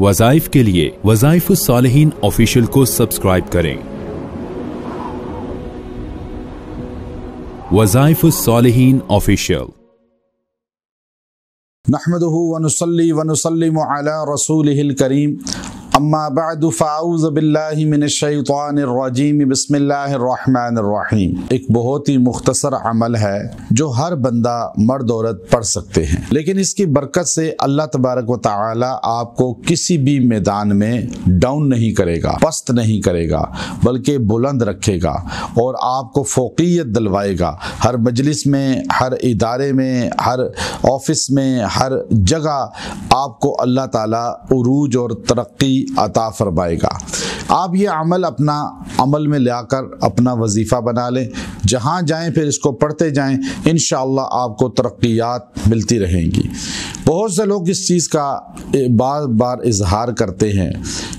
वज़ाइफ के लिए वज़ाइफुस्सालिहीन ऑफिशियल को सब्सक्राइब करें। वज़ाइफुस्सालिहीन ऑफिशियल। नहमदुहु व नुसल्ली व नुसल्लिमु अला रसूलिहिल करीम, अम्मा बअदु फ़अऊज़ु बिल्लाहि मिनश्शैतानिर रजीम, बिस्मिल्लाहिर्रहमानिर रहीम। एक बहुत ही मुख्तसर अमल है जो हर बंदा मर्द औरत पढ़ सकते हैं, लेकिन इसकी बरकत से अल्लाह तबारक व तआला आपको किसी भी मैदान में डाउन नहीं करेगा, पस्त नहीं करेगा, बल्कि बुलंद रखेगा और आपको फ़ौक़ियत दिलवाएगा। हर मजलिस में, हर इदारे में, हर ऑफिस में, हर जगह आपको अल्लाह ताला उरूज और तरक्की अता फरमाएगा। आप ये अमल अपना अमल में लाकर अपना वजीफ़ा बना लें, जहाँ जाएं फिर इसको पढ़ते जाएं, इंशाअल्लाह आपको तरक्कियात मिलती रहेंगी। बहुत से लोग इस चीज़ का बार बार इजहार करते हैं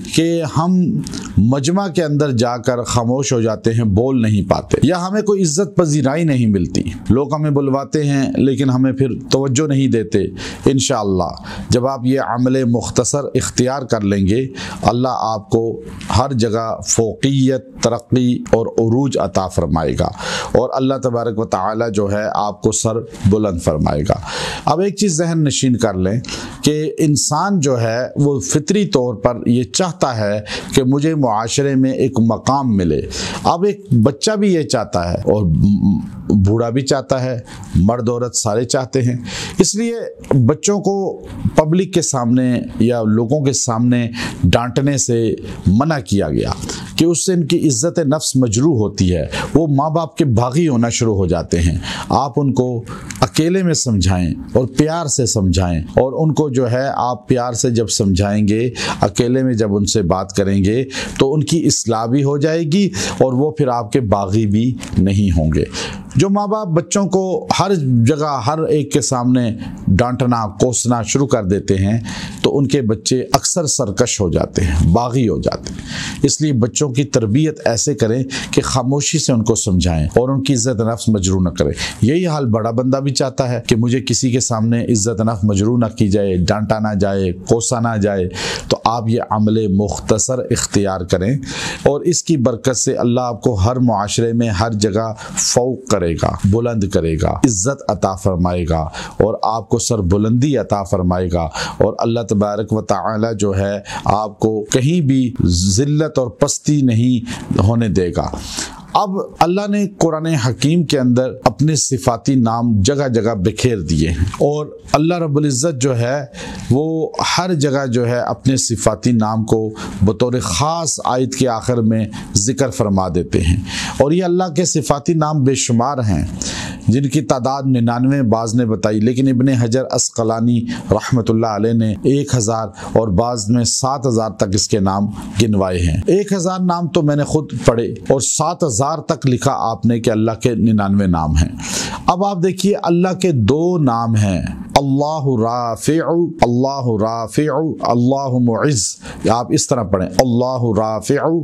कि हम मजमा के अंदर जाकर खामोश हो जाते हैं, बोल नहीं पाते, या हमें कोई इज्जत पजीराई नहीं मिलती। लोग हमें बुलवाते हैं लेकिन हमें फिर तवज्जो नहीं देते। इंशाअल्लाह जब आप ये अमल मुख्तसर इख्तियार कर लेंगे, अल्लाह आपको हर जगह फ़ौक़ियत, तरक्की और उरूज अता फरमाएगा और अल्लाह तबारक व तआला जो है आपको सर बुलंद फरमाएगा। अब एक चीज़ जहन नशीन कर लें कि इंसान जो है वो फितरी तौर पर ये चाहता है कि मुझे मुआशरे में एक मकाम मिले। अब एक बच्चा भी ये चाहता है और बूढ़ा भी चाहता है, मर्द औरत सारे चाहते हैं। इसलिए बच्चों को पब्लिक के सामने या लोगों के सामने डांटने से मना किया गया कि उससे इनकी इज्जत नफ्स मजरूह होती है, वो माँ बाप के बागी होना शुरू हो जाते हैं। आप उनको अकेले में समझाएं और प्यार से समझाएं, और उनको जो है आप प्यार से जब समझाएंगे, अकेले में जब उनसे बात करेंगे तो उनकी इस्लाह भी हो जाएगी और वो फिर आपके बागी भी नहीं होंगे। जो माँ बाप बच्चों को हर जगह हर एक के सामने डांटना, कोसना शुरू कर देते हैं तो उनके बच्चे अक्सर सरकश हो जाते हैं, बागी हो जाते हैं। इसलिए बच्चों की तरबियत ऐसे करें कि खामोशी से उनको समझाएं और उनकी इज्जत नफ्स मजरूह न करें। यही हाल बड़ा बंदा भी चाहता है कि मुझे किसी के सामने इज्जत नफ्स मजरूह न की जाए, डांटा ना जाए, कोसा ना जाए। तो आप ये अमल मुख्तसर इख्तियार करें और इसकी बरकत से अल्लाह आपको हर मुआशरे में हर जगह फौक करेगा, बुलंद करेगा, इज्जत अता फरमाएगा और आपको सर बुलंदी अता फरमाएगा और अल्लाह तबारक व तआला जो है आपको कहीं भी जिल्लत और पस्ती नहीं होने देगा। अब अल्लाह ने कुरान हकीम के अंदर अपने सिफाती नाम जगह जगह बिखेर दिए हैं और अल्लाह रब्बुल इज़्ज़त जो है वो हर जगह जो है अपने सिफाती नाम को बतौर ख़ास आयत के आखिर में ज़िक्र फरमा देते हैं। और ये अल्लाह के सिफाती नाम बेशुमार हैं जिनकी तादाद 99 बाज़ ने बताई, लेकिन इब्न हजर अस्क़लानी रहमतुल्लाह अलैह ने 1000 और बाज़ में 7000 तक इसके नाम गिनवाए हैं। 1000 नाम तो मैंने खुद पढ़े और 7000 तक लिखा आपने कि अल्लाह के 99 नाम हैं। अब आप देखिए अल्लाह के 2 नाम हैं, अल्लाहु राफ़िउ, अल्लाहु राफ़िउ, अल्लाहु मुइज़्ज़। आप इस तरह पढ़ें, अल्लाहु राफ़िउ,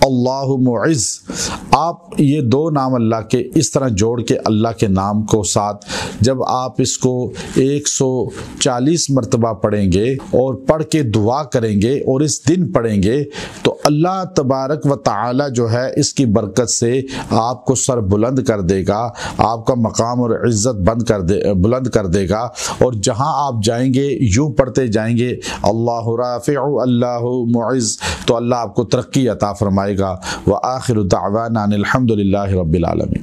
अल्लाहु मुइज़्ज़। आप ये 2 नाम अल्लाह के इस तरह जोड़ के अल्लाह के नाम को साथ जब आप इसको 140 मरतबा पढ़ेंगे और पढ़ के दुआ करेंगे और इस दिन पढ़ेंगे तो अल्लाह तबारक व तआला जो है इसकी बरकत से आपको सर बुलंद कर देगा, आपका मकाम और इज़्ज़त बुलंद कर देगा। और जहां आप जाएंगे यूं पढ़ते जाएंगे अल्लाहु राफ़िउ, अल्लाहु मुइज़्ज़, तो अल्लाह आपको तरक्की अता फरमाएगा। व आखिरु दावाना अनिल हम्दुलिल्लाहि रब्बिल आलमीन।